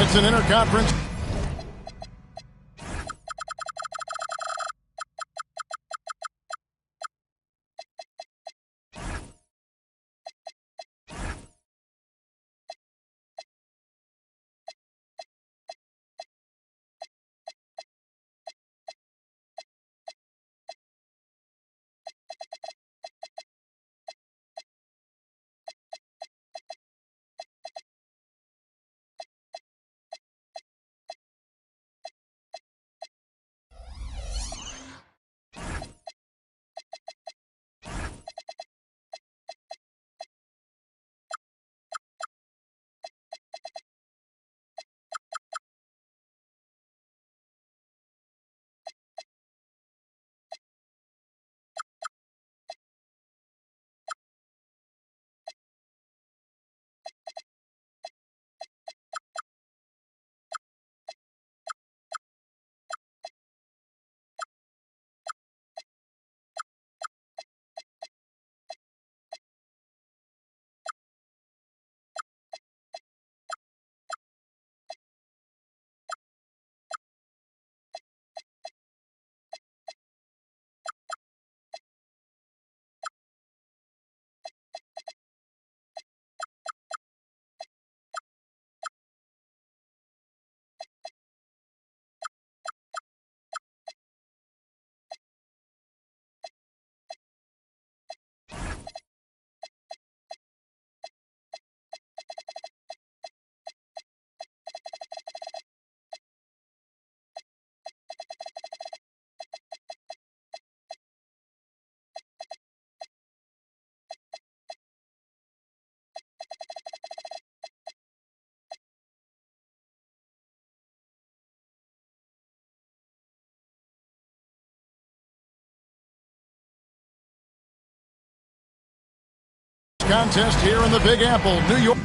It's an interconference. Contest here in the Big Apple, New York.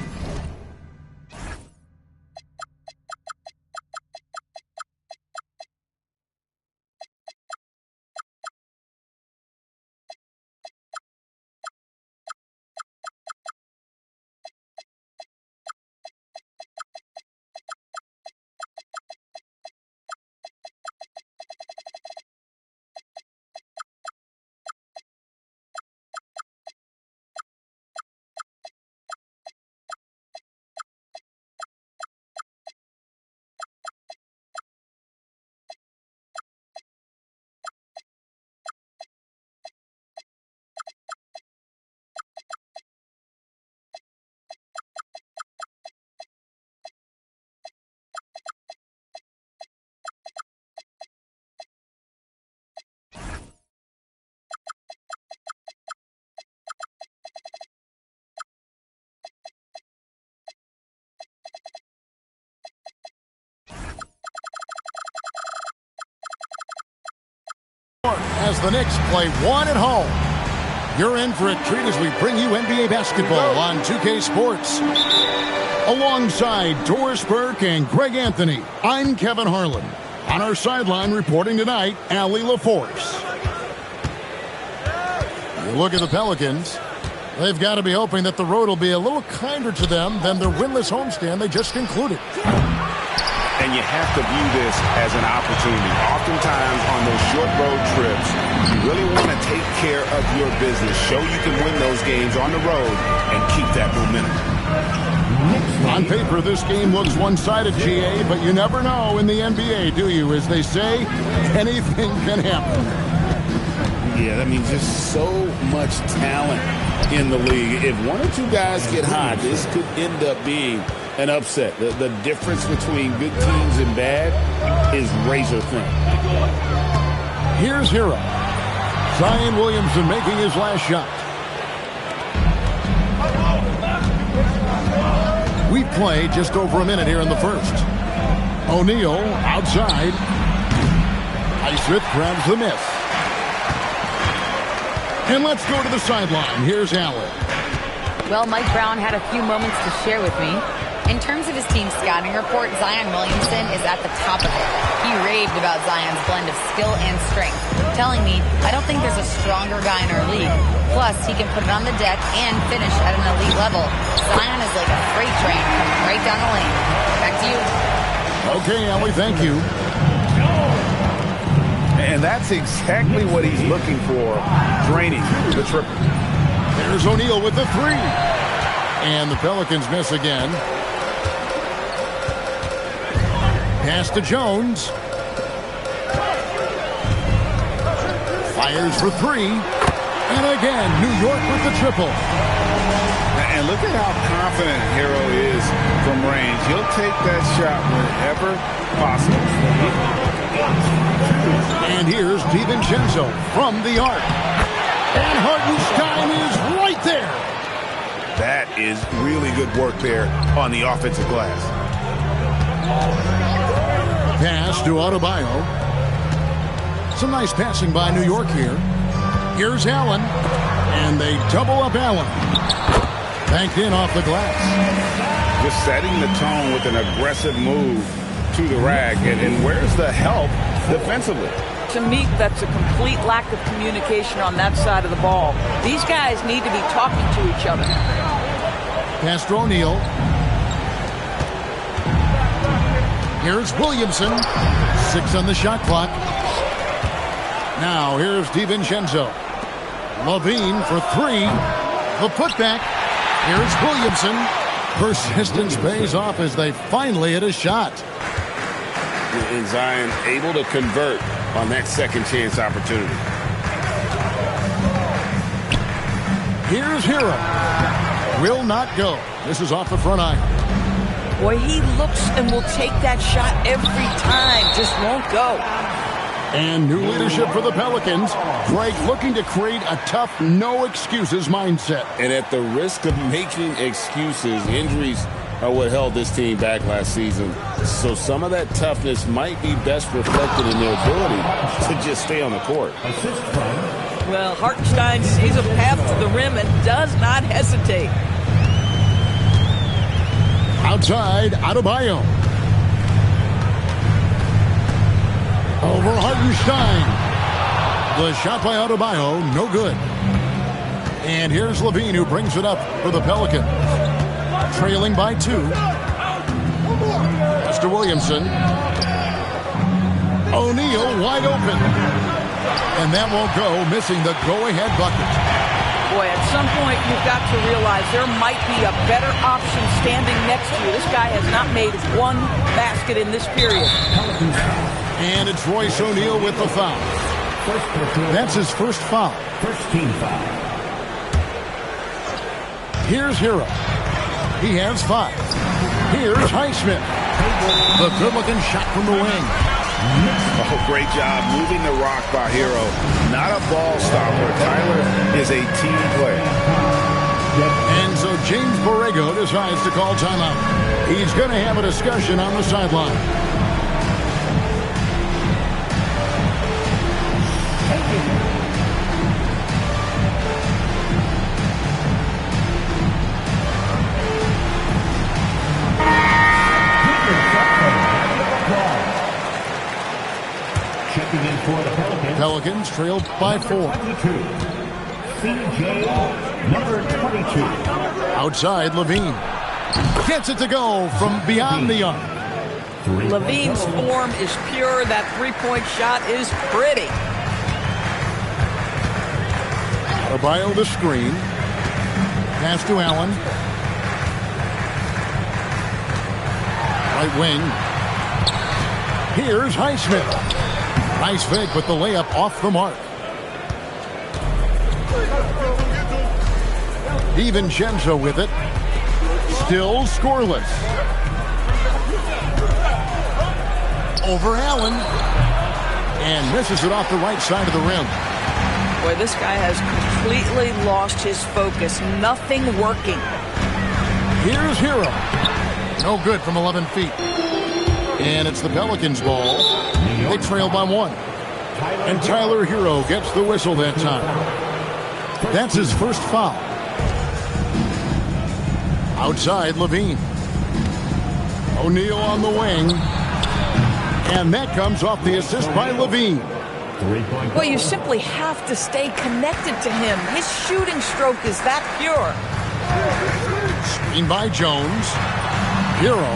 As the Knicks play one at home. You're in for a treat as we bring you NBA basketball on 2K Sports. Alongside Doris Burke and Greg Anthony, I'm Kevin Harlan. On our sideline reporting tonight, Allie LaForce. You look at the Pelicans. They've got to be hoping that the road will be a little kinder to them than their winless homestand they just concluded. And you have to view this as an opportunity. Oftentimes on those short road trips, you really want to take care of your business. Show you can win those games on the road and keep that momentum. On paper, this game looks one-sided, GA, but you never know in the NBA, do you? As they say, anything can happen. Yeah, that means just so much talent in the league. If one or two guys get hot, this could end up being an upset. The difference between good teams and bad is razor thin. Here's Hero. Zion Williamson making his last shot. We play just over a minute here in the first. O'Neal outside. Highsmith grabs the miss. And let's go to the sideline. Here's Allen. Well, Mike Brown had a few moments to share with me. In terms of his team scouting report, Zion Williamson is at the top of it. He raved about Zion's blend of skill and strength, telling me, I don't think there's a stronger guy in our league. Plus, he can put it on the deck and finish at an elite level. Zion is like a freight train coming right down the lane. Back to you. Okay, Ellie, thank you. And that's exactly what he's looking for, draining the triple. There's O'Neal with the three. And the Pelicans miss again. Pass to Jones. Fires for three. And again, New York with the triple. And look at how confident Hero is from range. He'll take that shot whenever possible. And here's DiVincenzo from the arc. And Hartenstein is right there. That is really good work there on the offensive glass. Pass to Adebayo. Some nice passing by New York here. Here's Allen. And they double up Allen. Banked in off the glass. Just setting the tone with an aggressive move to the rack. And where's the help defensively? To me, that's a complete lack of communication on that side of the ball. These guys need to be talking to each other. Pass to O'Neal. Here's Williamson. 6 on the shot clock. Now here's DiVincenzo. Levine for 3. The putback. Here's Williamson. Persistence pays off as they finally hit a shot. And Zion able to convert on that second chance opportunity. Here's Hero. Will not go. This is off the front iron. Boy, he looks and will take that shot every time. Just won't go. And new leadership for the Pelicans. Greg looking to create a tough, no-excuses mindset. And at the risk of making excuses, injuries are what held this team back last season. So some of that toughness might be best reflected in their ability to just stay on the court. Well, Hartenstein sees a path to the rim and does not hesitate. Outside, Adebayo. Over Hartenstein. The shot by Adebayo, no good. And here's Levine who brings it up for the Pelicans. Trailing by 2. Mr. Williamson. O'Neal wide open. And that won't go, missing the go-ahead bucket. Boy, at some point you've got to realize there might be a better option standing next to you. This guy has not made one basket in this period. And it's Royce O'Neal with the foul. That's his first foul. First team foul. Here's Hero. He has 5. Here's Highsmith. The good-looking shot from the wing. Oh, great job moving the rock by Hero. Not a ball stopper. Tyler is a team player. And so James Borrego decides to call timeout. He's going to have a discussion on the sideline. Checking in for the Pelicans trailed by 4. CJ, number 22. Outside, Levine. Gets it to go from beyond the arc. Levine's form is pure. That three-point shot is pretty. Adebayo the screen. Pass to Allen. Right wing. Here's Highsmith. Nice fake, but the layup off the mark. DiVincenzo with it. Still scoreless. Over Allen. And misses it off the right side of the rim. Boy, this guy has completely lost his focus. Nothing working. Here's Hero. No good from 11 feet. And it's the Pelicans' ball. They trail by 1. And Tyler Hero gets the whistle that time. That's his first foul. Outside, Levine. O'Neal on the wing. And that comes off the assist by Levine. 3-point. Well, you simply have to stay connected to him. His shooting stroke is that pure. Screen by Jones. Hero.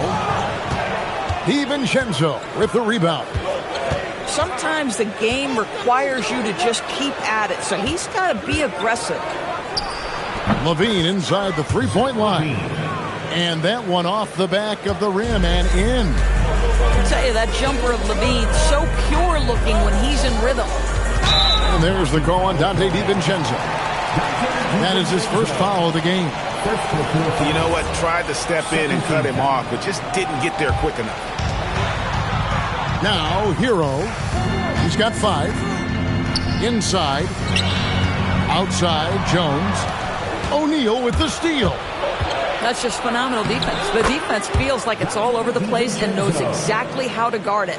DiVincenzo with the rebound. Sometimes the game requires you to just keep at it, so he's got to be aggressive. Levine inside the three-point line. And that one off the back of the rim and in. I'll tell you, that jumper of Levine, so pure looking when he's in rhythm. And there's the call on Dante DiVincenzo. That is his first foul of the game. You know what? Tried to step in and cut him off, but just didn't get there quick enough. Now, Hero. He's got 5. Inside. Outside, Jones. O'Neal with the steal. That's just phenomenal defense. The defense feels like it's all over the place and knows exactly how to guard it.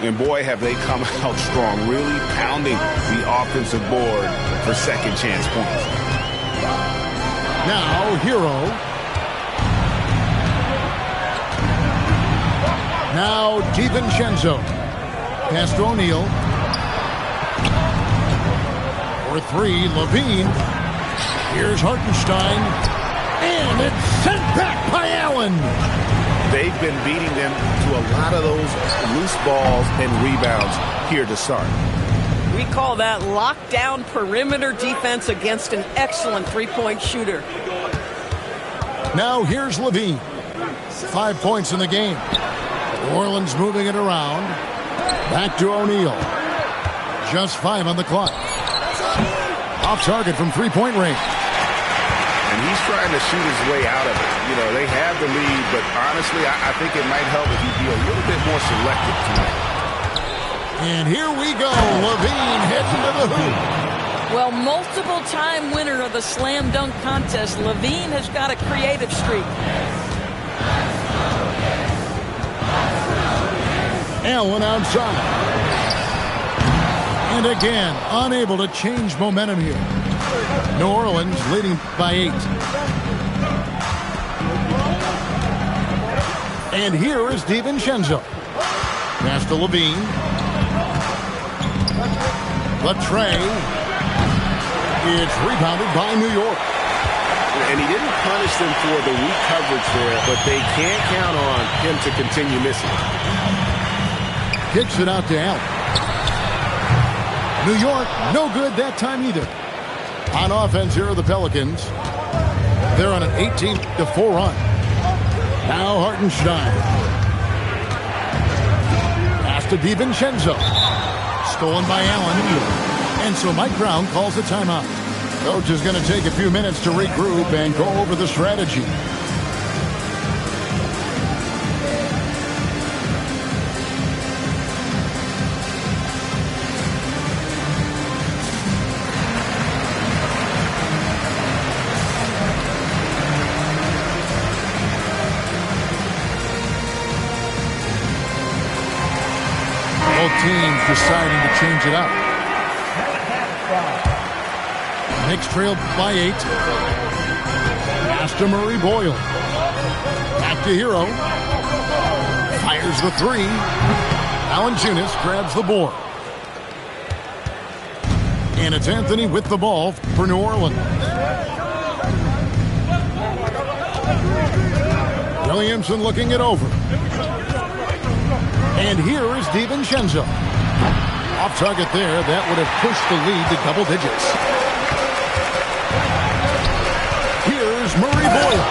And boy, have they come out strong, really pounding the offensive board for second chance points. Now, Hero. Now, DiVincenzo. Pass to O'Neal. For 3, Levine. Here's Hartenstein. And it's sent back by Allen. They've been beating them to a lot of those loose balls and rebounds here to start. We call that lockdown perimeter defense against an excellent three-point shooter. Now here's Levine. 5 points in the game. New Orleans moving it around. Back to O'Neal. Just 5 on the clock. Off target from three-point range. And he's trying to shoot his way out of it. You know, they have the lead, but honestly, I think it might help if he'd be a little bit more selective tonight. And here we go. Levine heading to the hoop. Well, multiple-time winner of the slam dunk contest, Levine has got a creative streak. Allen outside. And again, unable to change momentum here. New Orleans leading by 8. And here is DiVincenzo. Pass to Levine. Latre. It's rebounded by New York. And he didn't punish them for the weak coverage there, but they can't count on him to continue missing. Kicks it out to Allen. New York, no good that time either. On offense, here are the Pelicans. They're on an 18-4 run. Now Hartenstein. Pass to DiVincenzo. Stolen by Allen. And so Mike Brown calls a timeout. Coach is going to take a few minutes to regroup and go over the strategy. Both teams deciding to change it up. Knicks trailed by 8. Pass to Murray Boyle. Back to Hero. Fires the 3. Valanciunas grabs the board. And it's Anthony with the ball for New Orleans. Williamson looking it over. And here is DiVincenzo. Off target there. That would have pushed the lead to double digits. Here's Murray Boyle.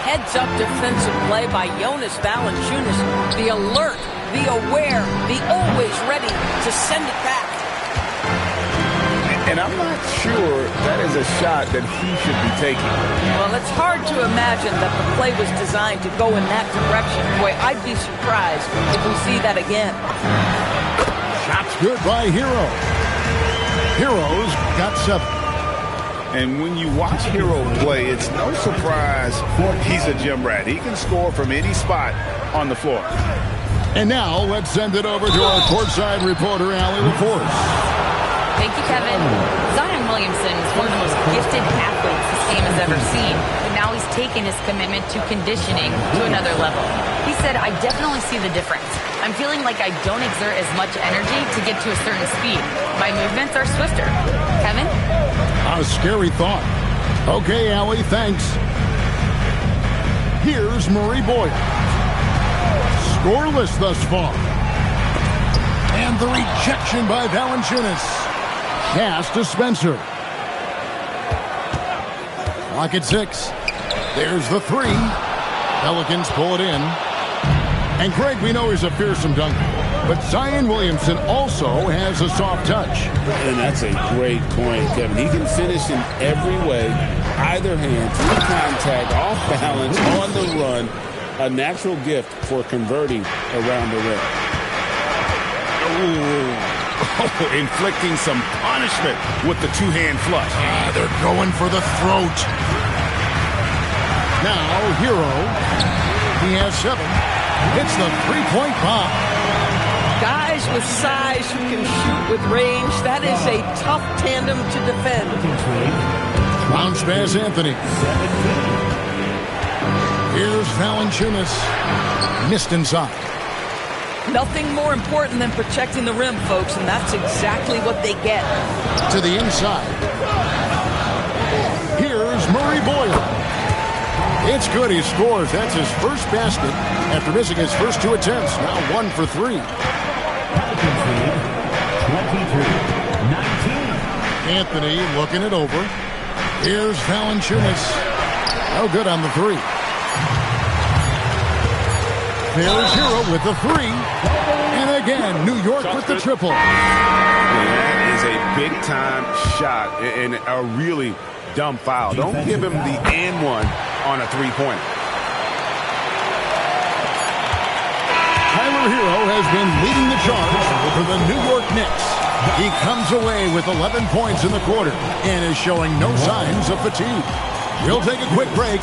Heads-up defensive play by Jonas Valanciunas. The alert, the aware, the always ready to send it back. And I'm not sure that is a shot that he should be taking. Well, it's hard to imagine that the play was designed to go in that direction. Boy, I'd be surprised if we see that again. Shots good by Hero. Hero's got 7. And when you watch Hero play, it's no surprise he's a gym rat. He can score from any spot on the floor. And now let's send it over to our courtside reporter, Allie LaForce. Thank you, Kevin. Zion Williamson is one of the most gifted athletes this game has ever seen. now he's taken his commitment to conditioning to another level. He said, "I definitely see the difference. I'm feeling like I don't exert as much energy to get to a certain speed. My movements are swifter." Kevin? A scary thought. Okay, Allie, thanks. Here's Murray Boyle. Scoreless thus far. And the rejection by Valanciunas. Pass to Spencer. Clock at 6. There's the 3. Pelicans pull it in. And Greg, we know he's a fearsome dunker, but Zion Williamson also has a soft touch. And that's a great point, Kevin. He can finish in every way, either hand, through contact, off balance, on the run. A natural gift for converting around the rim. Oh, inflicting some punishment with the two-hand flush. They're going for the throat. Now, Hero. He has 7. It's the three-point bomb. Guys with size who can shoot with range, that is a tough tandem to defend. Bounce pass, Anthony. Here's Valanciunas. Missed inside. Nothing more important than protecting the rim, folks, and that's exactly what they get. To the inside. Here's Murray Boyle. It's good. He scores. That's his first basket after missing his first 2 attempts. Now 1 for 3. 22-19. Anthony looking it over. Here's Valanciunas. No good on the 3. There's Hero with the 3. And again, New York with the triple. That is a big-time shot and a really dumb foul. Don't give him the and one on a three-pointer. Tyler Hero has been leading the charge for the New York Knicks. He comes away with 11 points in the quarter and is showing no signs of fatigue. We'll take a quick break.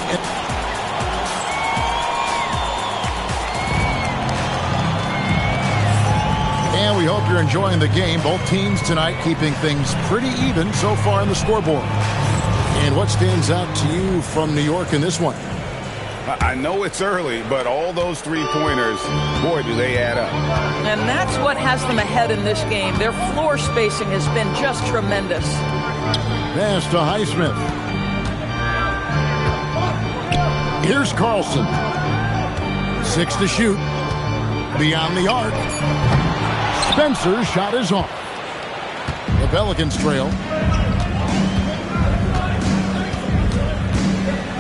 And we hope you're enjoying the game. Both teams tonight keeping things pretty even so far on the scoreboard. And what stands out to you from New York in this one? I know it's early, but all those three-pointers, boy, do they add up. And that's what has them ahead in this game. Their floor spacing has been just tremendous. Pass to Highsmith. Here's Carlson. 6 to shoot. Beyond the arc. Spencer's shot is off. The Pelicans trail.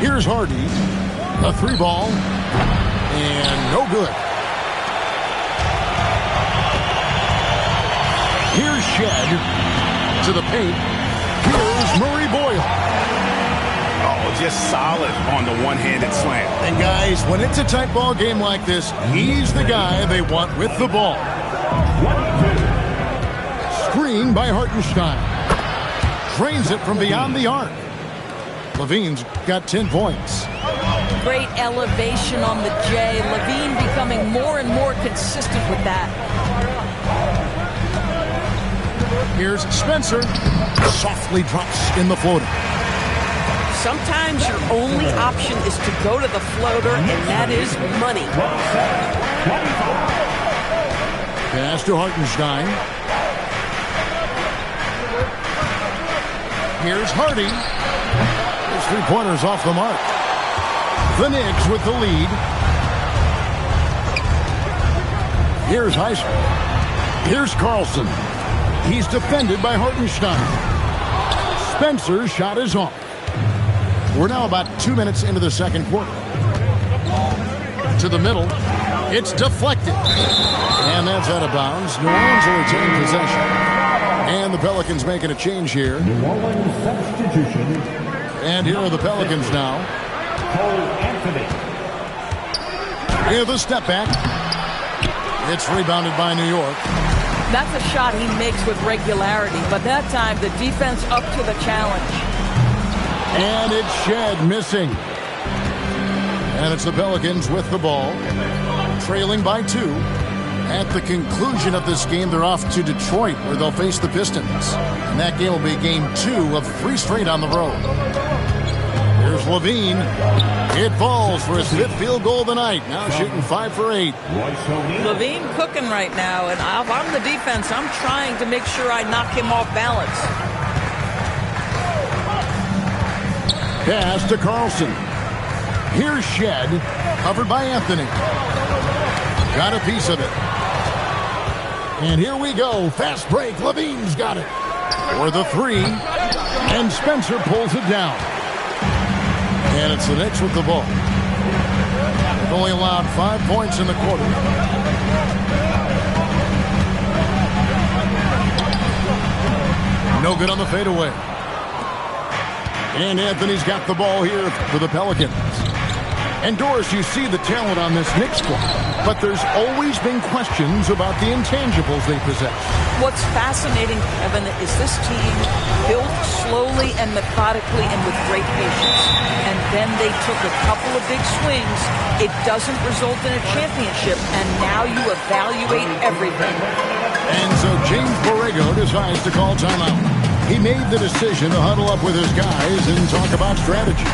Here's Hardy. A 3-ball. And no good. Here's Shed. To the paint. Here's Murray Boyle. Oh, just solid on the one-handed slam. And guys, when it's a tight ball game like this, he's the guy they want with the ball. Screen by Hartenstein. Drains it from beyond the arc. Levine's got 10 points. Great elevation on the J. Levine becoming more and more consistent with that. Here's Spencer. Softly drops in the floater. Sometimes your only option is to go to the floater, and that is money. Pass to Hartenstein. Here's Hardy. His three-pointer's off the mark. The Knicks with the lead. Here's Highsmith. Here's Carlson. He's defended by Hartenstein. Spencer's shot is off. We're now about 2 minutes into the second quarter. To the middle. It's deflected. And that's out of bounds. New Orleans will retain possession. And the Pelicans making a change here. New Orleans substitution. And here are the Pelicans now. Cole Anthony. Here's the step back. It's rebounded by New York. That's a shot he makes with regularity, but that time the defense up to the challenge. And it's Shed missing. And it's the Pelicans with the ball. Trailing by 2. At the conclusion of this game, they're off to Detroit, where they'll face the Pistons. And that game will be game 2 of 3 straight on the road. Here's Here's Levine. It falls for his 5th field goal of the night. Now shooting 5 for 8. Levine cooking right now, and if I'm the defense, I'm trying to make sure I knock him off balance. Pass to Carlson. Here's Shed, covered by Anthony. Got a piece of it. And here we go. Fast break. Levine's got it. For the 3. And Spencer pulls it down. And it's the Knicks with the ball. They've only allowed 5 points in the quarter. No good on the fadeaway. And Anthony's got the ball here for the Pelicans. And Doris, you see the talent on this Knicks squad, but there's always been questions about the intangibles they possess. What's fascinating, Evan, is this team built slowly and methodically and with great patience. And then they took a couple of big swings. It doesn't result in a championship, and now you evaluate everything. And so James Borrego decides to call timeout. He made the decision to huddle up with his guys and talk about strategy.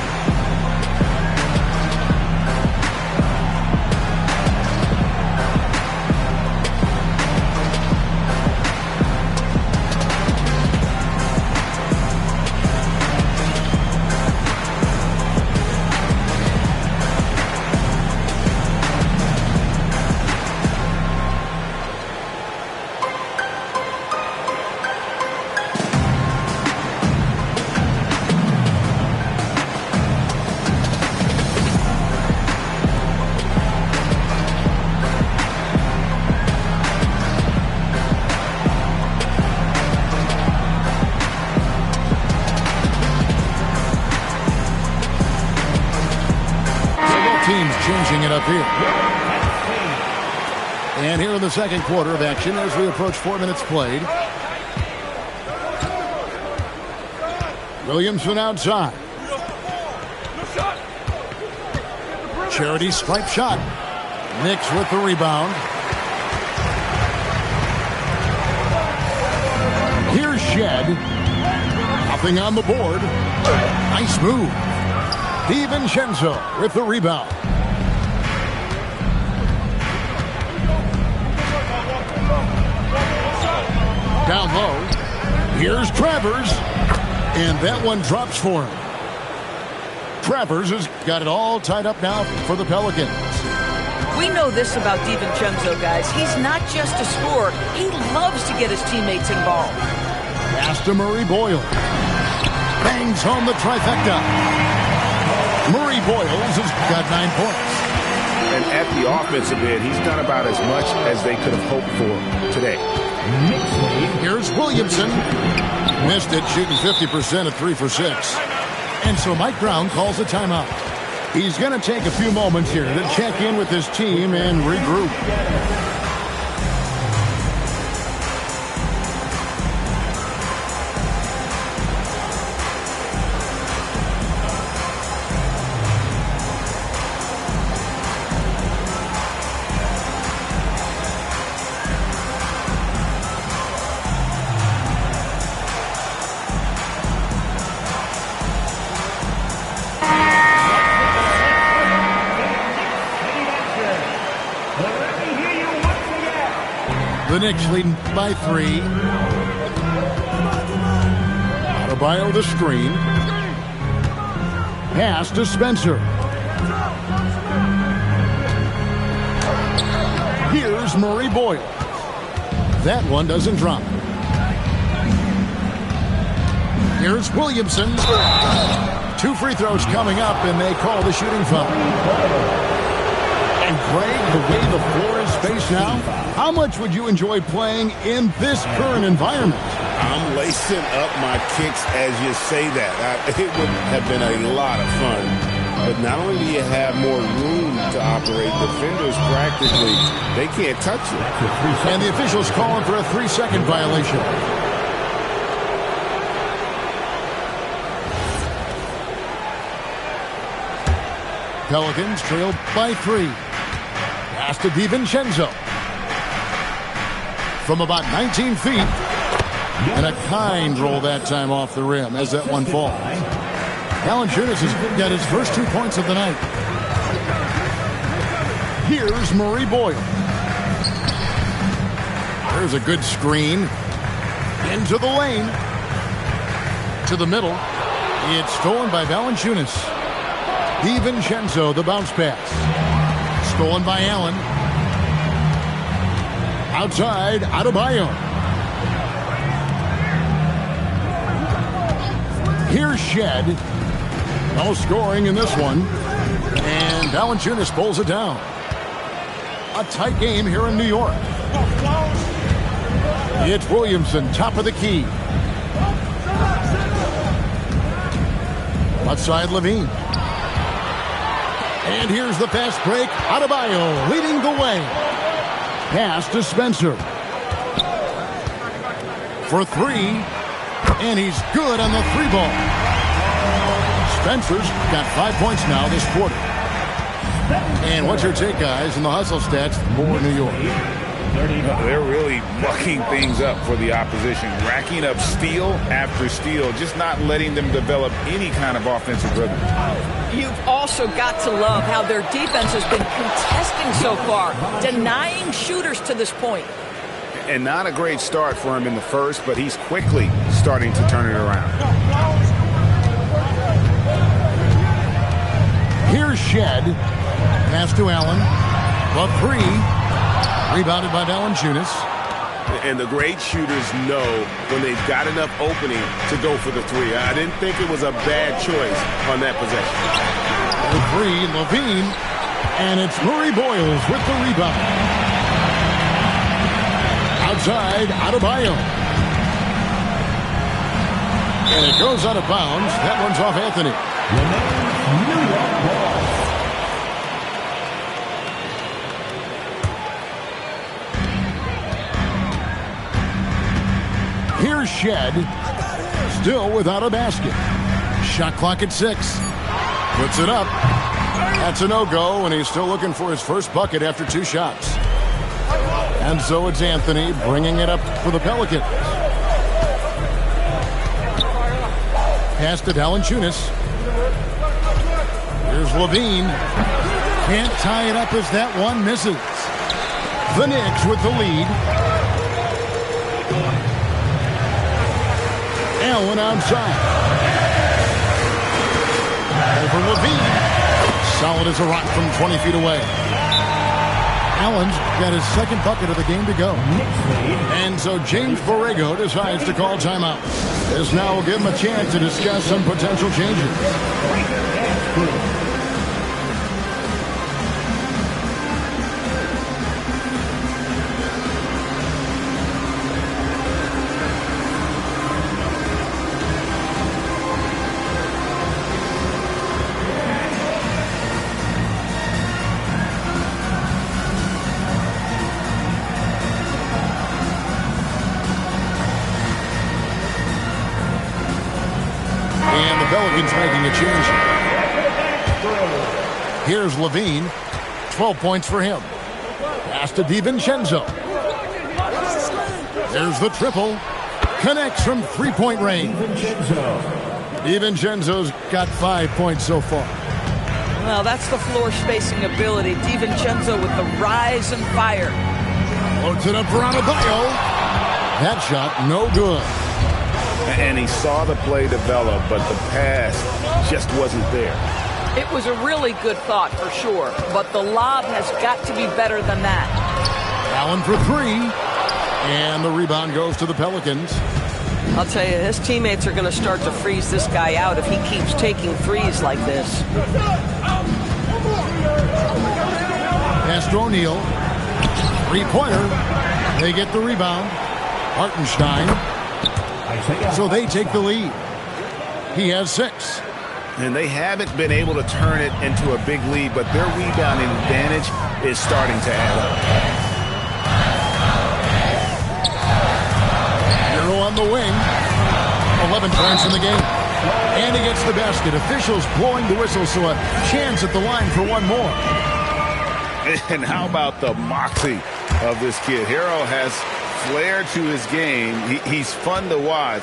Changing it up here. And here in the second quarter of action as we approach 4 minutes played. Williamson outside. Charity stripe shot. Knicks with the rebound. Here's Shed. Nothing on the board. Nice move. DiVincenzo with the rebound. Down low. Here's Travers. And that one drops for him. Travers has got it all tied up now for the Pelicans. We know this about DiVincenzo, guys. He's not just a scorer. He loves to get his teammates involved. Pass to Murray Boyle. Bangs home the trifecta. Murray Boyles has got 9 points. And at the offensive end, he's done about as much as they could have hoped for today. Here's Williamson. Missed it, shooting 50% at 3 for 6. And so Mike Brown calls a timeout. He's going to take a few moments here to check in with his team and regroup. The Knicks leading by 3. Adebayo the screen. Pass to Spencer. Here's Murray Boyle. That one doesn't drop. Here's Williamson. 2 free throws coming up, and they call the shooting foul. And Greg, the way the floor is spaced now, how much would you enjoy playing in this current environment? I'm lacing up my kicks as you say that. It would have been a lot of fun. But not only do you have more room to operate, defenders practically, they can't touch it. And the officials calling for a 3-second violation. Pelicans trail by 3. Pass to DiVincenzo. From about 19 feet. And a kind roll that time off the rim as that one falls. Valanciunas has got his first 2 points of the night. Here's Murray Boyle. There's a good screen. Into the lane. To the middle. It's stolen by Valanciunas. DiVincenzo, the bounce pass. Stolen by Allen. Outside, Adebayo. Here's Shed. No scoring in this one. And Valanciunas pulls it down. A tight game here in New York. It's Williamson, top of the key. Outside Levine. And here's the fast break. Adebayo leading the way. Pass to Spencer. For three. And he's good on the three ball. Spencer's got 5 points now this quarter. And what's your take, guys, in the hustle stats for New York? They're really mucking things up for the opposition, racking up steal after steal, just not letting them develop any kind of offensive rhythm. You've also got to love how their defense has been contesting so far, denying shooters to this point. And not a great start for him in the first, but he's quickly starting to turn it around. Here's Shed. Pass to Allen. The three. Rebounded by Valanciunas. And the great shooters know when they've got enough opening to go for the three. I didn't think it was a bad choice on that possession. The three, Levine. And it's Murray Boyles with the rebound. Outside, Adebayo. And it goes out of bounds. That one's off Anthony. New York ball. Here's Shed. Still without a basket. Shot clock at 6. Puts it up. That's a no-go, and he's still looking for his first bucket after 2 shots. And so it's Anthony bringing it up for the Pelicans. Pass to Valanciunas. Here's Levine. Can't tie it up as that one misses. The Knicks with the lead. Allen outside. Over Levine. Solid as a rock from 20 feet away. Allen's got his second bucket of the game to go. And so James Borrego decides to call timeout. This now will give him a chance to discuss some potential changes. Pelicans making a change. Here's Levine. 12 points for him. Pass to DiVincenzo. There's the triple. Connects from three-point range. DiVincenzo's got 5 points so far. Well, that's the floor spacing ability. DiVincenzo with the rise and fire. Loads it up for Adebayo. That shot, no good. And he saw the play develop, but the pass just wasn't there. It was a really good thought for sure, but the lob has got to be better than that. Allen for three, and the rebound goes to the Pelicans. I'll tell you, his teammates are going to start to freeze this guy out if he keeps taking threes like this. Pass to O'Neal. Three-pointer. They get the rebound. Hartenstein. So they take the lead. He has 6. And they haven't been able to turn it into a big lead, but their rebounding advantage is starting to add up. Hero on the wing. 11 points in the game. And he gets the basket. Officials blowing the whistle, so a chance at the line for one more. And how about the moxie of this kid? Hero has flair to his game. He's fun to watch.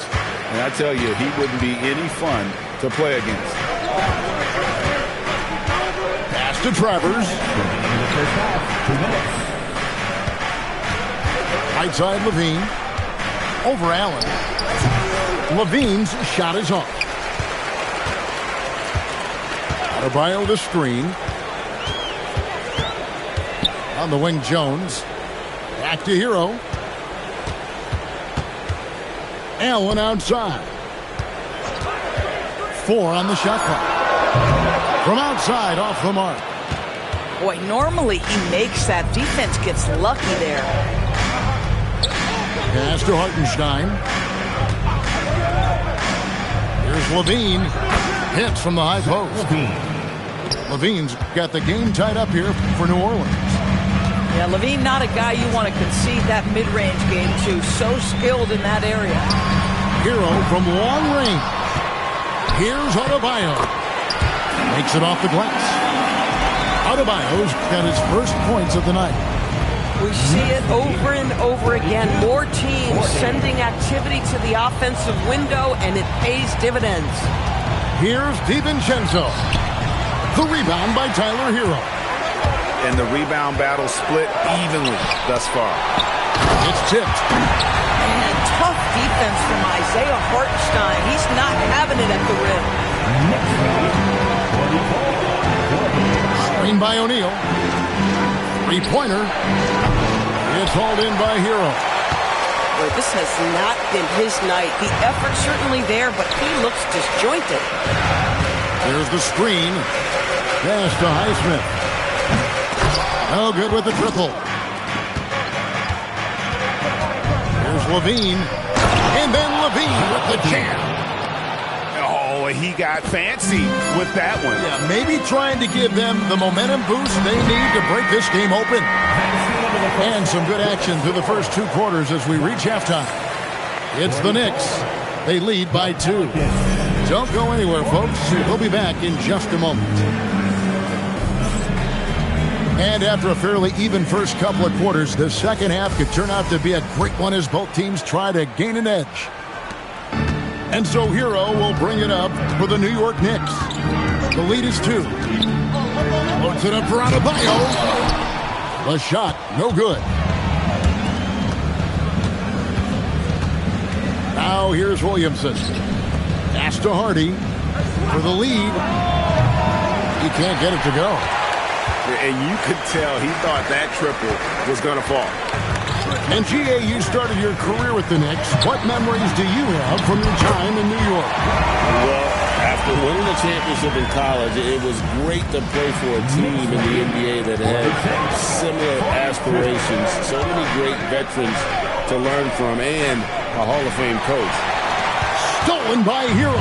And I tell you, he wouldn't be any fun to play against. Pass to Travers. Right side, Levine. Over Allen. Levine's shot is off. Adebayo to screen. On the wing, Jones. Back to Hero. Allen outside. 4 on the shot clock. From outside, off the mark. Boy, normally he makes that. Defense gets lucky there. Pass to Hartenstein. Here's Levine. Hits from the high post. Levine's got the game tied up here for New Orleans. Yeah, Levine, not a guy you want to concede that mid-range game to. So skilled in that area. Hero from long range. Here's Adebayo. Makes it off the glass. Adebayo's got his first points of the night. We see it over and over again. More teams sending activity to the offensive window, and it pays dividends. Here's DiVincenzo. The rebound by Tyler Hero. And the rebound battle split evenly thus far. It's tipped. And tough defense from Isaiah Hartenstein. He's not having it at the rim. Screen by O'Neal. Three-pointer. It's hauled in by Hero. Boy, this has not been his night. The effort's certainly there, but he looks disjointed. There's the screen. Pass to Highsmith. No good with the triple. Here's Levine. And then Levine with the jam. Oh, he got fancy with that one. Yeah, maybe trying to give them the momentum boost they need to break this game open. And some good action through the first 2 quarters as we reach halftime. It's the Knicks. They lead by 2. Don't go anywhere, folks. We'll be back in just a moment. And after a fairly even first couple of quarters, the second half could turn out to be a great one as both teams try to gain an edge. And so Hero will bring it up for the New York Knicks. The lead is 2. Loads it up for Adebayo. The shot, no good. Now here's Williamson. Pass to Hardy for the lead. He can't get it to go. And you could tell he thought that triple was going to fall. And G.A., you started your career with the Knicks. What memories do you have from your time in New York? Well, after winning the championship in college, it was great to play for a team in the NBA that had similar aspirations. So many great veterans to learn from and a Hall of Fame coach. Stolen by Hero.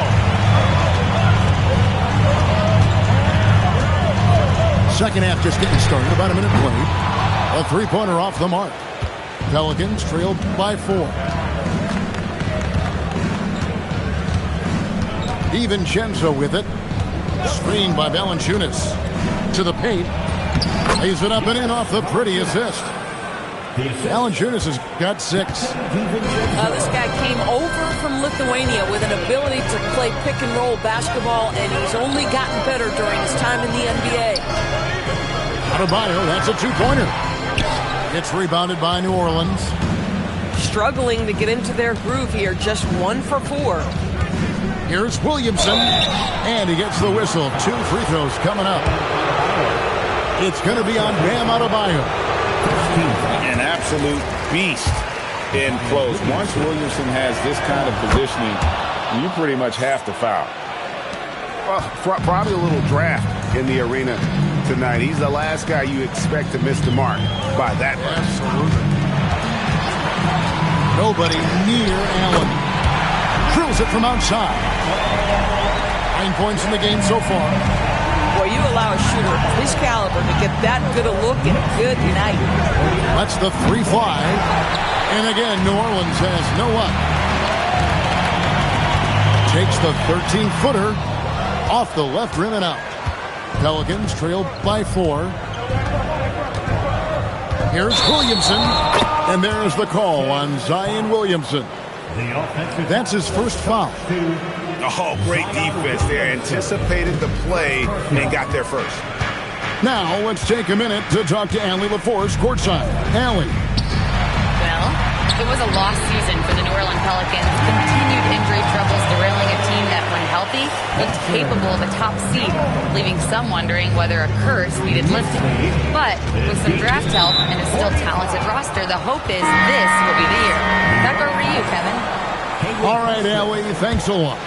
Second half just getting started. About a minute played. A three-pointer off the mark. Pelicans trailed by 4. DiVincenzo with it. Screened by Valanciunas. To the paint. Lays it up and in off the pretty assist. Valanciunas has got 6. This guy came over from Lithuania with an ability to play pick-and-roll basketball, and he's only gotten better during his time in the NBA. Adebayo, that's a 2-pointer. It's rebounded by New Orleans. Struggling to get into their groove here, just 1 for 4. Here's Williamson, and he gets the whistle. 2 free throws coming up. It's going to be on Bam Adebayo. An absolute beast in close. Once Williamson has this kind of positioning, you pretty much have to foul. Well, probably a little draft in the arena tonight. He's the last guy you expect to miss the mark by that much. Absolutely. Nobody near Allen. Drills it from outside. 9 points in the game so far. Boy, you allow a shooter of his caliber to get that good a look and a good night. That's the 3 fly. And again, New Orleans has no up. Takes the 13-footer off the left rim and out. Pelicans trailed by 4. Here's Williamson. And there's the call on Zion Williamson. That's his first foul. Oh, great defense there. Anticipated the play and got there first. Now, let's take a minute to talk to Allie LaForce courtside. Allie. Well, it was a lost season for the New Orleans Pelicans. Continued injury troubles derailing a team that, when healthy, looked capable of a top seed, leaving some wondering whether a curse needed lifting. But with some draft help and a still talented roster, the hope is this will be the year. Back over to you, Kevin. All right, Allie, thanks a lot.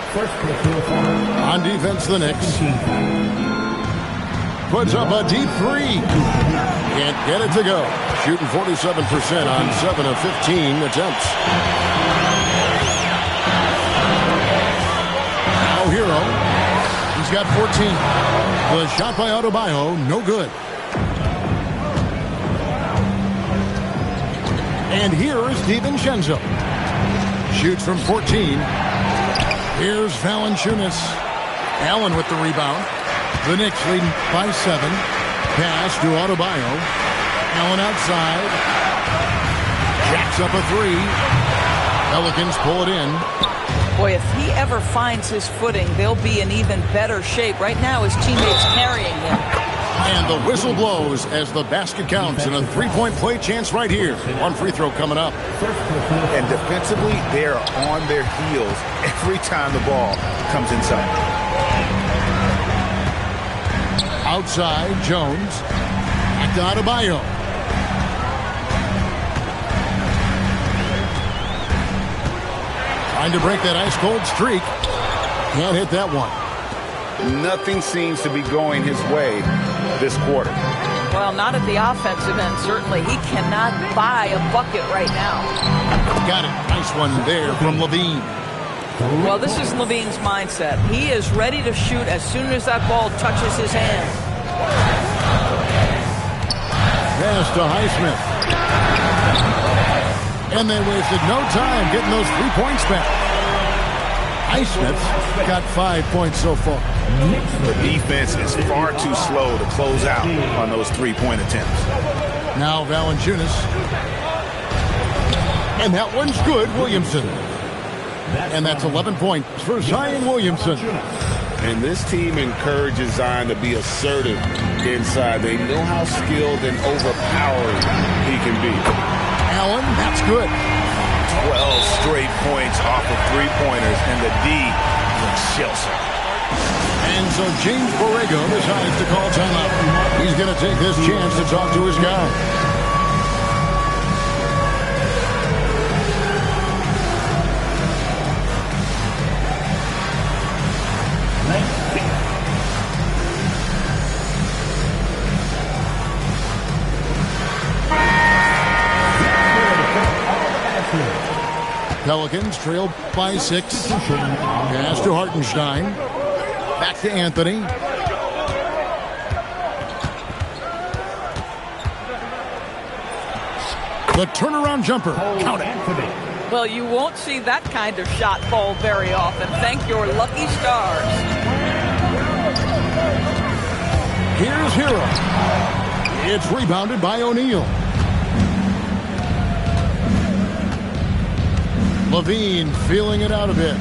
On defense, the Knicks. Puts up a deep three. Can't get it to go. Shooting 47% on 7 of 15 attempts. Now Hero. He's got 14. The shot by Adebayo, no good. And here is DiVincenzo. Shoots from 14. Here's Valanciunas. Allen with the rebound. The Knicks leading by 7. Pass to Adebayo. Allen outside. Jacks up a 3. Pelicans pull it in. Boy, if he ever finds his footing, they'll be in even better shape. Right now, his teammates carrying him. And the whistle blows as the basket counts, and a three-point play chance right here. One free throw coming up. And defensively, they're on their heels every time the ball comes inside. Outside, Jones. Back to Adebayo. Trying to break that ice-cold streak. Can't hit that one. Nothing seems to be going his way this quarter. Well, not at the offensive end, certainly. He cannot buy a bucket right now. Got it. Nice one there from Levine. Well, this is Levine's mindset. He is ready to shoot as soon as that ball touches his hand. Pass to Highsmith. And they wasted no time getting those 3 points back. Highsmith's got 5 points so far. The defense is far too slow to close out on those three-point attempts. Now Valanciunas. And that one's good, Williamson. And that's 11 points for Zion Williamson. And this team encourages Zion to be assertive inside. They know how skilled and overpowering he can be. Allen, that's good. 12 straight points off of three-pointers, and the D looks shell-shocked. And so James Borrego decides to call timeout. He's going to take this chance to talk to his guy. Pelicans trail by 6. Pass to Hartenstein. Back to Anthony. The turnaround jumper. Count it. Well, you won't see that kind of shot fall very often. Thank your lucky stars. Here's Hero. It's rebounded by O'Neal. Levine feeling it out a bit.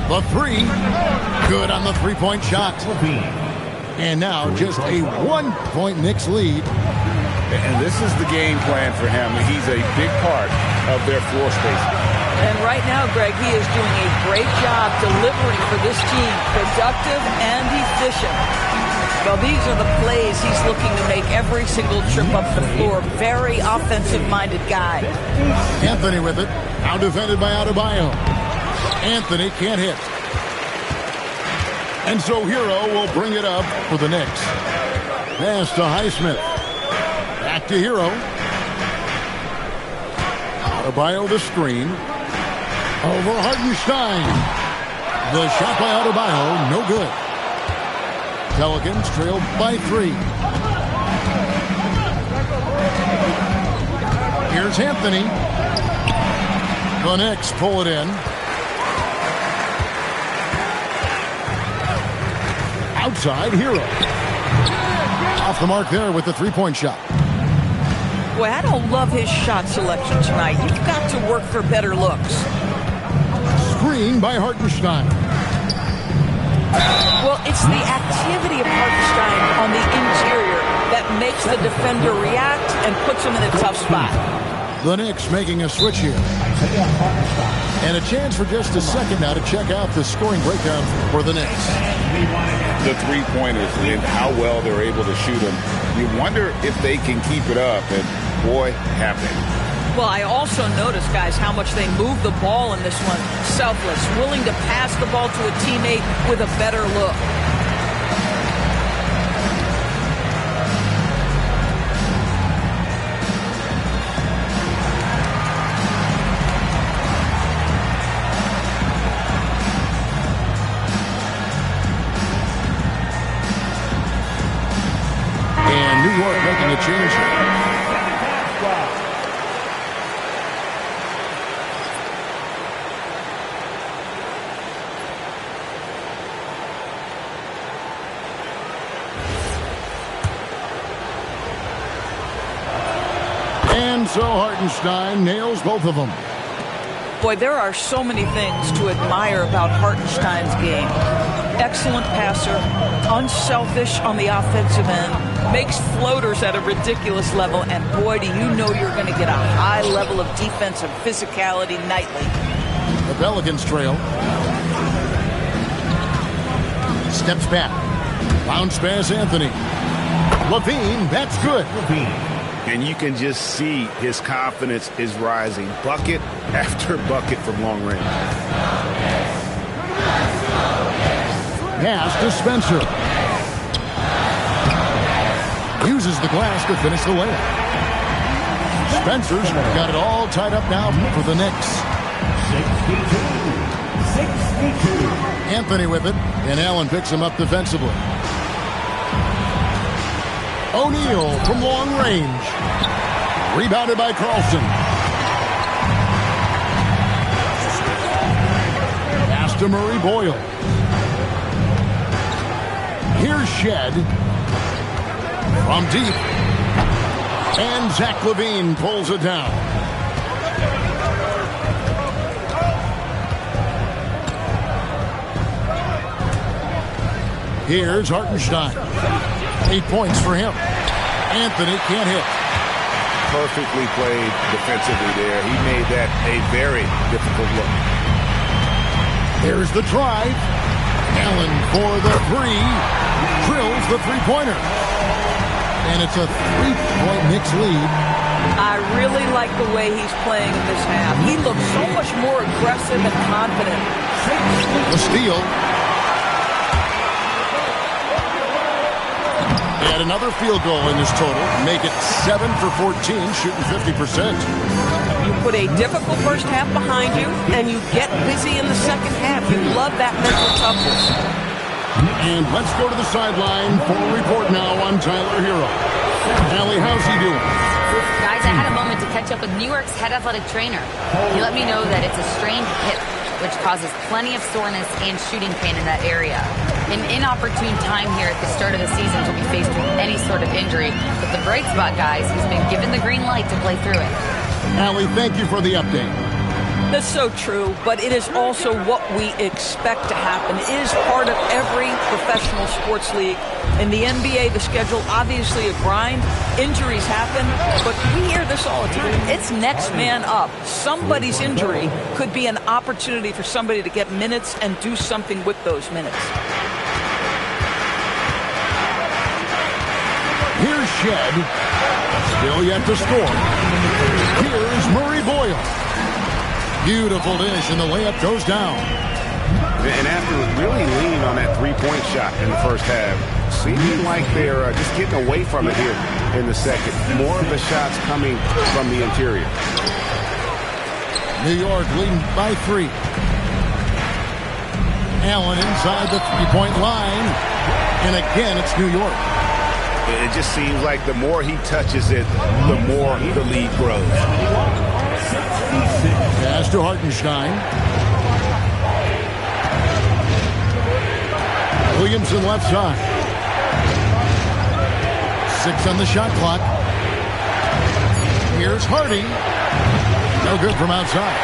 The 3. Good on the three-point shot. And now just a 1-point Knicks lead. And this is the game plan for him. He's a big part of their floor space. And right now, Greg, he is doing a great job delivering for this team. Productive and efficient. Well, these are the plays he's looking to make every single trip up the floor. Very offensive-minded guy. Anthony with it. Now defended by Adebayo. Anthony can't hit. And so Hero will bring it up for the Knicks. Pass to Highsmith. Back to Hero. Adebayo the screen. Over Hartenstein. The shot by Adebayo, no good. Pelicans trail by 3. Here's Anthony. The Knicks pull it in. Outside, Hero. Off the mark there with the three-point shot. Boy, I don't love his shot selection tonight. You've got to work for better looks. Screen by Hartenstein. Well, it's the activity of Hartenstein on the interior that makes the defender react and puts him in a tough spot. The Knicks making a switch here. And a chance for just a second now to check out the scoring breakdown for the Knicks. The three-pointers and how well they're able to shoot them. You wonder if they can keep it up, and boy, have they. Well, I also noticed, guys, how much they move the ball in this one. Selfless, willing to pass the ball to a teammate with a better look. And New York making a change here. And so Hartenstein nails both of them. Boy, there are so many things to admire about Hartenstein's game. Excellent passer, unselfish on the offensive end, makes floaters at a ridiculous level, and boy, do you know you're going to get a high level of defensive physicality nightly. The Pelicans trail. Steps back. Bounce pass Anthony. Levine, that's good. And you can just see his confidence is rising. Bucket after bucket from long range. Pass to Spencer. Uses the glass to finish the layup. Spencer's got it all tied up now for the Knicks. 62. Anthony with it, and Allen picks him up defensively. O'Neal from long range. Rebounded by Carlson. Pass to Murray Boyle. Here's Shed. From deep. And Zach Levine pulls it down. Here's Hartenstein. 8 points for him. Anthony can't hit. Perfectly played defensively there. He made that a very difficult look. Here's the drive. Allen for the three. Drills the three-pointer. And it's a 3-point Knicks lead. I really like the way he's playing in this half. He looks so much more aggressive and confident. The steal. Add another field goal in this total. Make it 7 for 14, shooting 50%. You put a difficult first half behind you, and you get busy in the second half. You love that mental toughness. And let's go to the sideline for a report now on Tyler Hero. Allie, how's he doing? Guys, I had a moment to catch up with New York's head athletic trainer. He let me know that it's a strained hip, which causes plenty of soreness and shooting pain in that area. An inopportune time here at the start of the season to be faced with any sort of injury. But the bright spot, guys, he's been given the green light to play through it. Allie, thank you for the update. That's so true, but it is also what we expect to happen. It is part of every professional sports league. In the NBA, the schedule, obviously a grind. Injuries happen, but we hear this all the time. It's next man up. Somebody's injury could be an opportunity for somebody to get minutes and do something with those minutes. Here's Shed. Still yet to score. Here's Murray Boyle. Beautiful dish, and the layup goes down. And after really leaning on that three-point shot in the first half, seeming like they're just getting away from it here in the second. More of the shots coming from the interior. New York leading by 3. Allen inside the three-point line. And again, it's New York. It just seems like the more he touches it, the more the lead grows. Pass to Hartenstein. Williamson left side. 6 on the shot clock. Here's Hardy. No good from outside.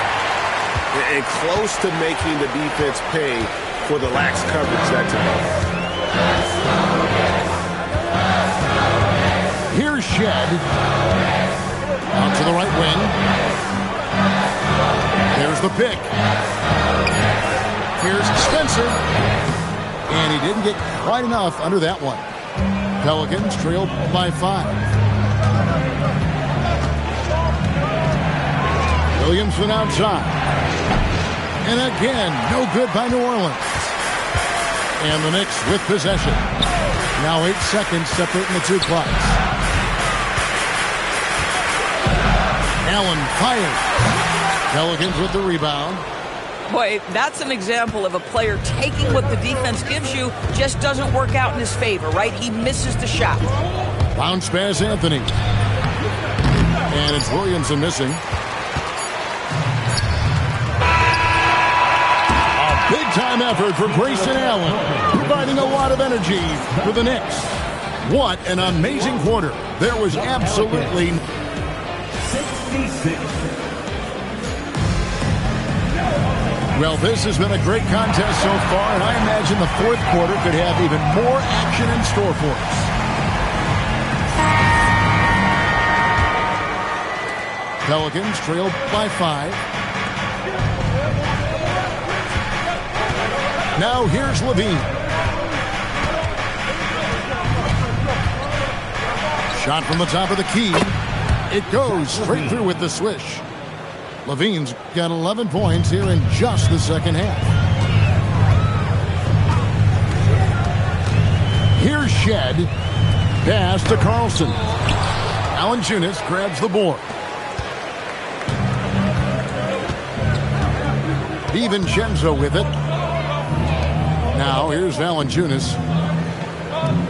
And close to making the defense pay for the lax coverage that time. Here's Shed. Out to the right wing. There's the pick. Here's Spencer. And he didn't get quite enough under that one. Pelicans trail by 5. Williamson outside. And again, no good by New Orleans. And the Knicks with possession. Now 8 seconds separating the two clocks. Allen fired. Pelicans with the rebound. Boy, that's an example of a player taking what the defense gives you, just doesn't work out in his favor, right? He misses the shot. Bounce pass Anthony. And it's Williamson missing. A big-time effort for Grayson Allen, providing a lot of energy for the Knicks. What an amazing quarter. There was absolutely... 66. Well, this has been a great contest so far, and I imagine the fourth quarter could have even more action in store for us. Pelicans trail by 5. Now here's Levine. Shot from the top of the key. It goes straight through with the swish. Levine's got 11 points here in just the second half. Here's Shed. Pass to Carlson. Valanciunas grabs the board. DiVincenzo with it. Now here's Valanciunas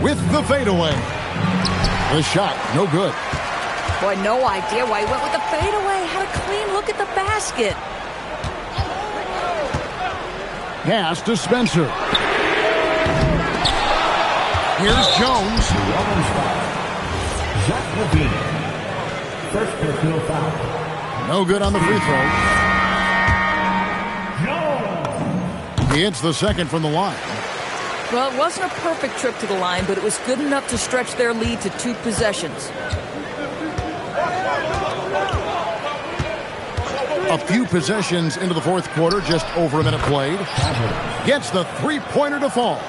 with the fadeaway. The shot, no good. Boy, no idea why he went with the fadeaway. Had a clean look at the basket. Pass to Spencer. Here's Jones. Zach LaVine. First personal foul. No good on the free throw. Jones. He hits the second from the line. Well, it wasn't a perfect trip to the line, but it was good enough to stretch their lead to 2 possessions. A few possessions into the fourth quarter, just over a minute played. Gets the three-pointer to fall.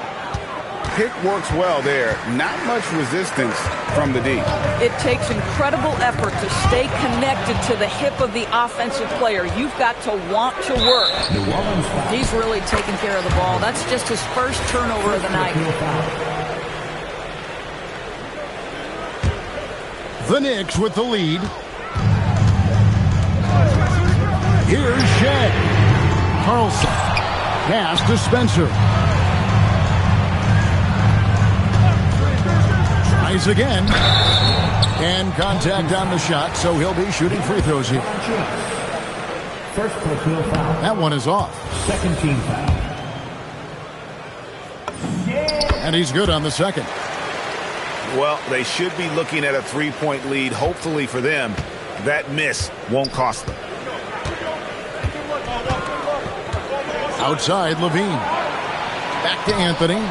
Pick works well there. Not much resistance from the D. It takes incredible effort to stay connected to the hip of the offensive player. You've got to want to work. He's really taking care of the ball. That's just his first turnover of the night. The Knicks with the lead. Here's Shed. Carlson. Pass to Spencer. Tries again. And contact on the shot, so he'll be shooting free throws here. First personal foul. That one is off. Second team foul. And he's good on the second. Well, they should be looking at a 3-point lead, hopefully for them. That miss won't cost them. Outside, Levine. Back to Anthony.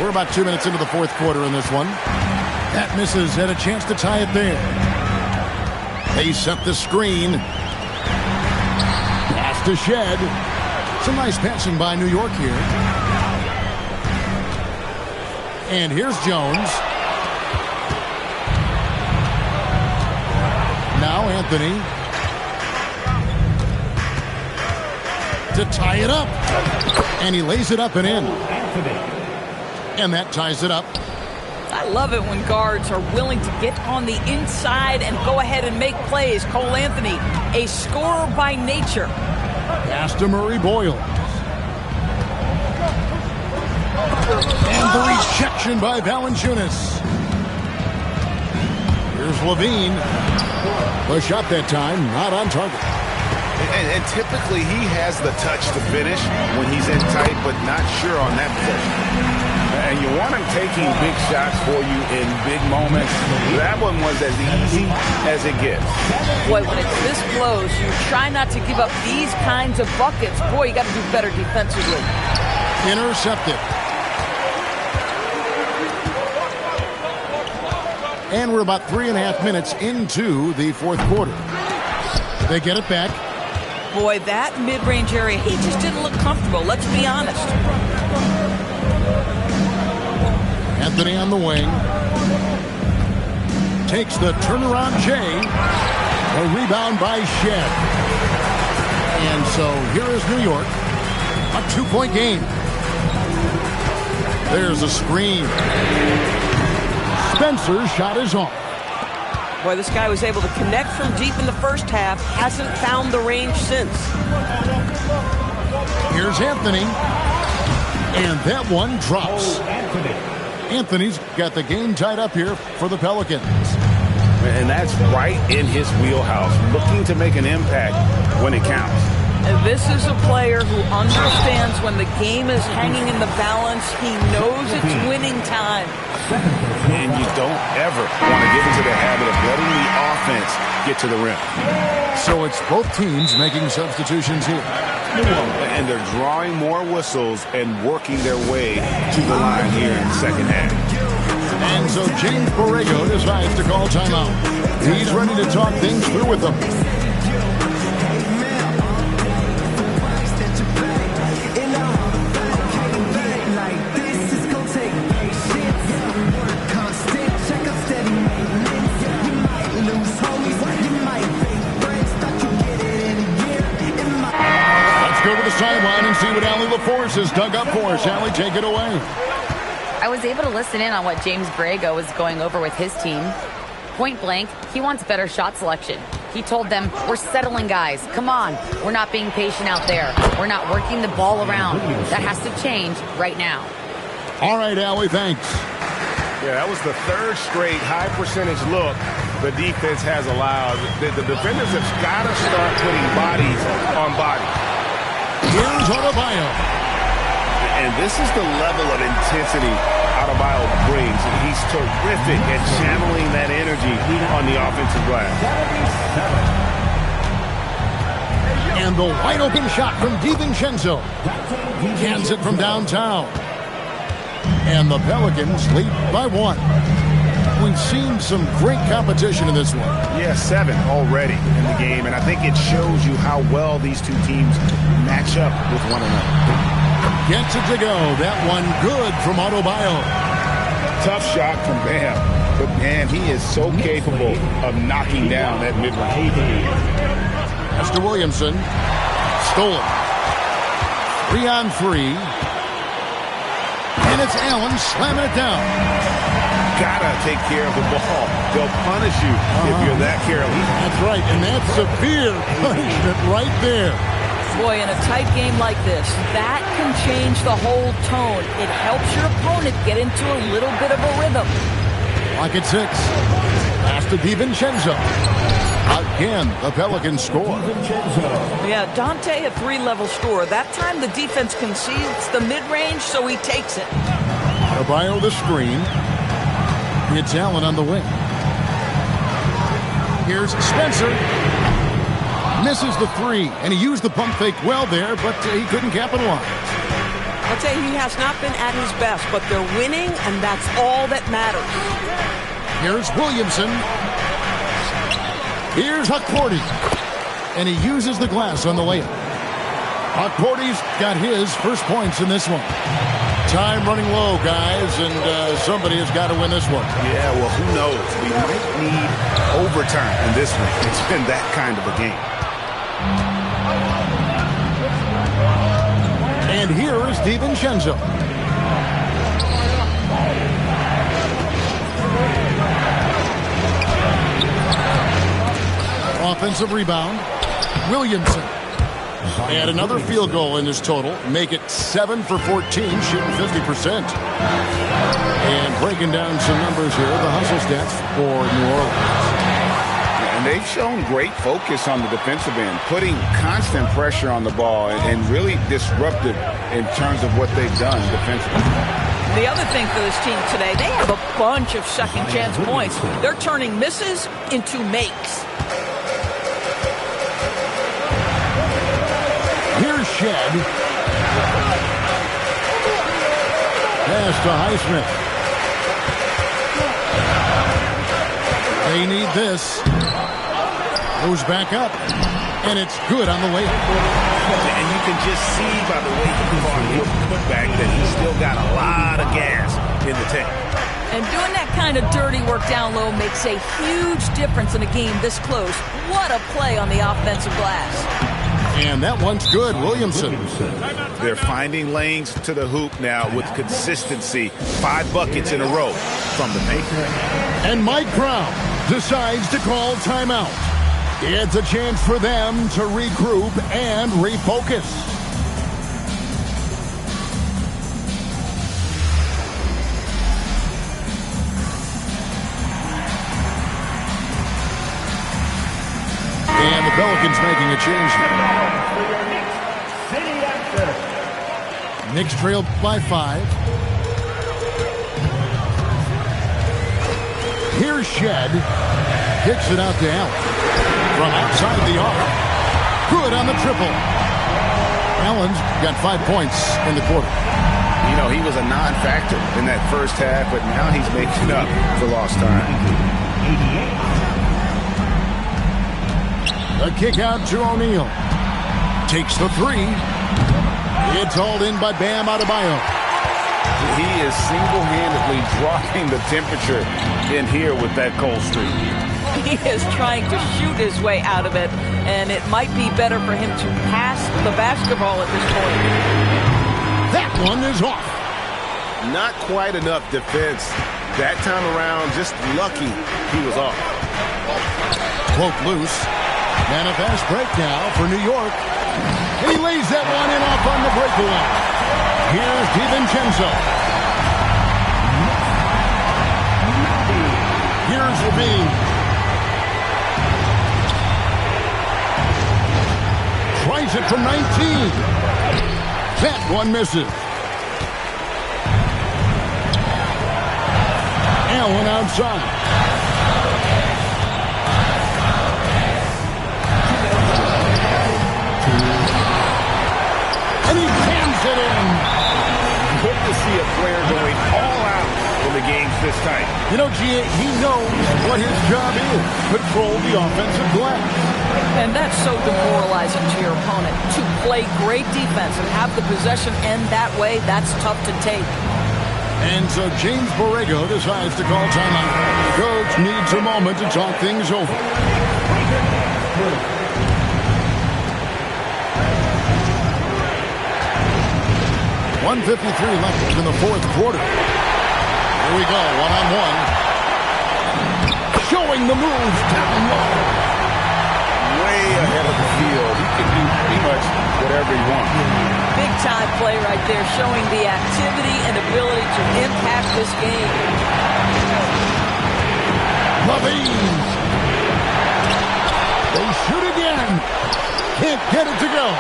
We're about 2 minutes into the fourth quarter in this one. That misses. Had a chance to tie it there. They set the screen. Pass to Shed. Some nice passing by New York here. And here's Jones. Now Anthony. To tie it up. And he lays it up and in. And that ties it up. I love it when guards are willing to get on the inside and go ahead and make plays. Cole Anthony, a scorer by nature. Pass to Murray Boyle. And the rejection by Valanciunas. Here's Levine. The shot that time, not on target. And typically he has the touch to finish when he's in tight, but not sure on that possession. And you want him taking big shots for you in big moments. That one was as easy as it gets. Boy, when it's this close, you try not to give up these kinds of buckets. Boy, you got to do better defensively. Intercepted. And we're about 3.5 minutes into the fourth quarter. They get it back. Boy, that mid-range area, he just didn't look comfortable. Let's be honest. Anthony on the wing. Takes the turnaround Jay. A rebound by Shed. And so here is New York. A 2-point game. There's a screen. Spencer's shot is off. Boy, this guy was able to connect from deep in the first half. Hasn't found the range since. Here's Anthony. And that one drops. Anthony's got the game tied up here for the Pelicans. And that's right in his wheelhouse, looking to make an impact when it counts. And this is a player who understands when the game is hanging in the balance. He knows it's winning time. And you don't ever want to get into the habit of letting the offense get to the rim. So it's both teams making substitutions here. And they're drawing more whistles and working their way to the line here in the second half. And so James Borrego decides to call timeout. He's ready to talk things through with them. Go to the sideline and see what Allie LaForce has dug up for us. Allie, take it away. I was able to listen in on what James Borrego was going over with his team. Point blank, he wants better shot selection. He told them, we're settling guys. Come on. We're not being patient out there. We're not working the ball around. That has to change right now. All right, Allie, thanks. Yeah, that was the third straight high percentage look the defense has allowed. The defenders have got to start putting bodies on bodies. Here's Adebayo. And this is the level of intensity Adebayo brings. He's terrific at channeling that energy on the offensive glass. And the wide open shot from DiVincenzo. Cans it from downtown. And the Pelicans lead by 1. We've seen some great competition in this one. Yeah, 7 already in the game, and I think it shows you how well these two teams match up with one another. Gets it to go. That one good from Adebayo. Tough shot from Bam, but man, he is so capable of knocking down that mid-range. That's to Williamson. Stolen. 3-on-3. And it's Allen slamming it down. Gotta take care of the ball. They'll punish you if you're that careless. That's right, and that's severe punishment right there. Boy, in a tight game like this, that can change the whole tone. It helps your opponent get into a little bit of a rhythm. Clock at 6. Pass to DiVincenzo. Again, the Pelicans score. Yeah, Dante, a 3-level scorer. That time the defense concedes the mid-range, so he takes it. Adebayo the screen. It's Allen on the wing. Here's Spencer. Misses the 3, and he used the pump fake well there, but he couldn't capitalize. I'll tell you, he has not been at his best, but they're winning, and that's all that matters. Here's Williamson. Here's Hukporti. And he uses the glass on the layup. Hukporti's got his first points in this one. Time running low, guys, and somebody has got to win this one. Yeah, well, who knows? We might need overtime in this one. It's been that kind of a game. And here is DiVincenzo. Offensive rebound. Williamson. And another field goal in this total. Make it 7 for 14, shooting 50%. And breaking down some numbers here, the hustle stats for New Orleans. And they've shown great focus on the defensive end, putting constant pressure on the ball and really disruptive in terms of what they've done defensively. The other thing for this team today, they have a bunch of second chance points. They're turning misses into makes. Here's Shed. Pass to Highsmith. They need this. Goes back up. And it's good on the way. And you can just see by the way he caught your putback that he's still got a lot of gas in the tank. And doing that kind of dirty work down low makes a huge difference in a game this close. What a play on the offensive glass. And that one's good, Williamson. They're finding lanes to the hoop now with consistency. 5 buckets in a row from the paint. And Mike Brown decides to call timeout. It's a chance for them to regroup and refocus. And the Pelicans making a change here. Knicks trail by 5. Here's Shed. Kicks it out to Allen. From outside the arc. Good on the triple. Allen's got 5 points in the quarter. You know, he was a non-factor in that first half, but now he's making up for lost time. A kick out to O'Neal. Takes the 3. It's hauled in by Bam Adebayo. He is single-handedly dropping the temperature in here with that cold streak. He is trying to shoot his way out of it, and it might be better for him to pass the basketball at this point. That one is off. Not quite enough defense. That time around, just lucky he was off. Cloak loose. And a fast break now for New York. And he lays that one in off on the breakaway. Here's DiVincenzo. Here's Levine. Tries it from 19. That one misses. Allen outside. And he jams it in. Good to see a player going all out when the game's this tight. You know, G.A., he knows what his job is. Control the offensive glass. And that's so demoralizing to your opponent. To play great defense and have the possession end that way, that's tough to take. And so James Borrego decides to call timeout. Coach needs a moment to talk things over. 1:53 left in the fourth quarter. Here we go, one-on-one. Showing the moves down low. Way ahead of the field. He can do pretty much whatever he wants. Big time play right there, showing the activity and ability to impact this game. Levine. They shoot again. Can't get it to go.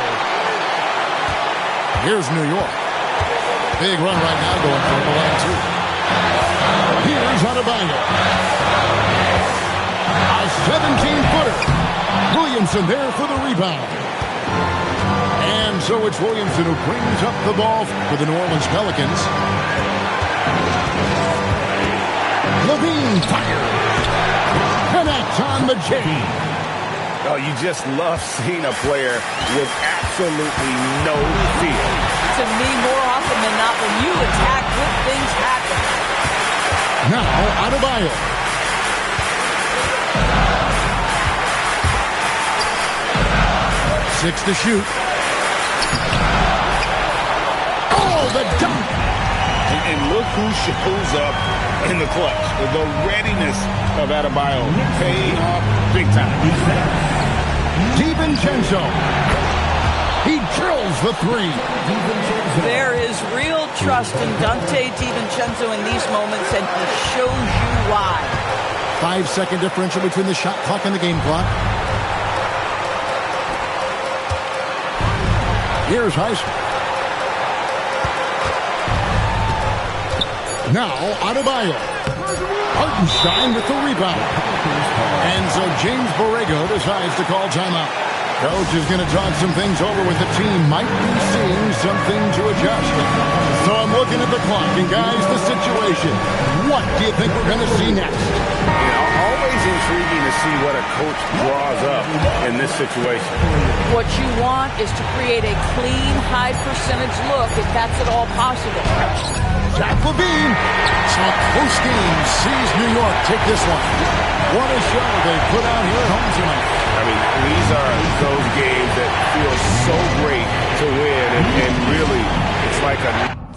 Here's New York. Big run right now going for the line, too. Here's Adebayo. A 17-footer. Williamson there for the rebound. And so it's Williamson who brings up the ball for the New Orleans Pelicans. Levine fires. Connects on the J. Oh, you just love seeing a player with absolutely no fear. To me, more often than not, when you attack, good things happen. Now, Adebayo. 6 to shoot. Oh, the dunk. And look who shows up in the clutch. The readiness of Adebayo paying off big time. DiVincenzo. He drills the 3. There is real trust in Dante DiVincenzo in these moments, and he shows you why. 5-second differential between the shot clock and the game clock. Here's Highsmith. Now, Adebayo. Hartenstein with the rebound. And so James Borrego decides to call timeout. Coach is going to talk some things over with the team. Might be seeing something to adjust. So I'm looking at the clock. And, guys, the situation. What do you think we're going to see next? Always intriguing to see what a coach draws up in this situation. What you want is to create a clean, high percentage look if that's at all possible. Zach LaVine. So a close game sees New York take this one. What a show they put out here at home tonight. I mean, these are those games that feel so great to win, and really, it's like a